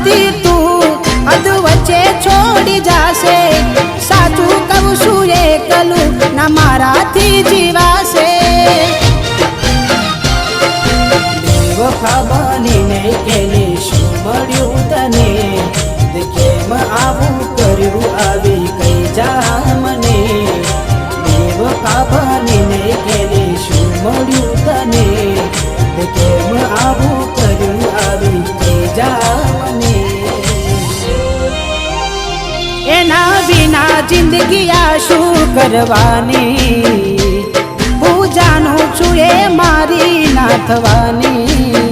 નથી તું અધ વચ્ચે છોડી જાશે સાચું કહું છું એકલું ના મારાથી જીવાશે બેવફા બનીને કેને શું મળ્યું તને કેમ આવું કર્યું આવી કઈ જા મને બેવફા બનીને કેને શું મળ્યું તને કેમ આવું કર્યું આવી કઈ જા મને એના વિના જિંદગી આ શું કરવાની હું જાણું છું એ મારી ના થવાની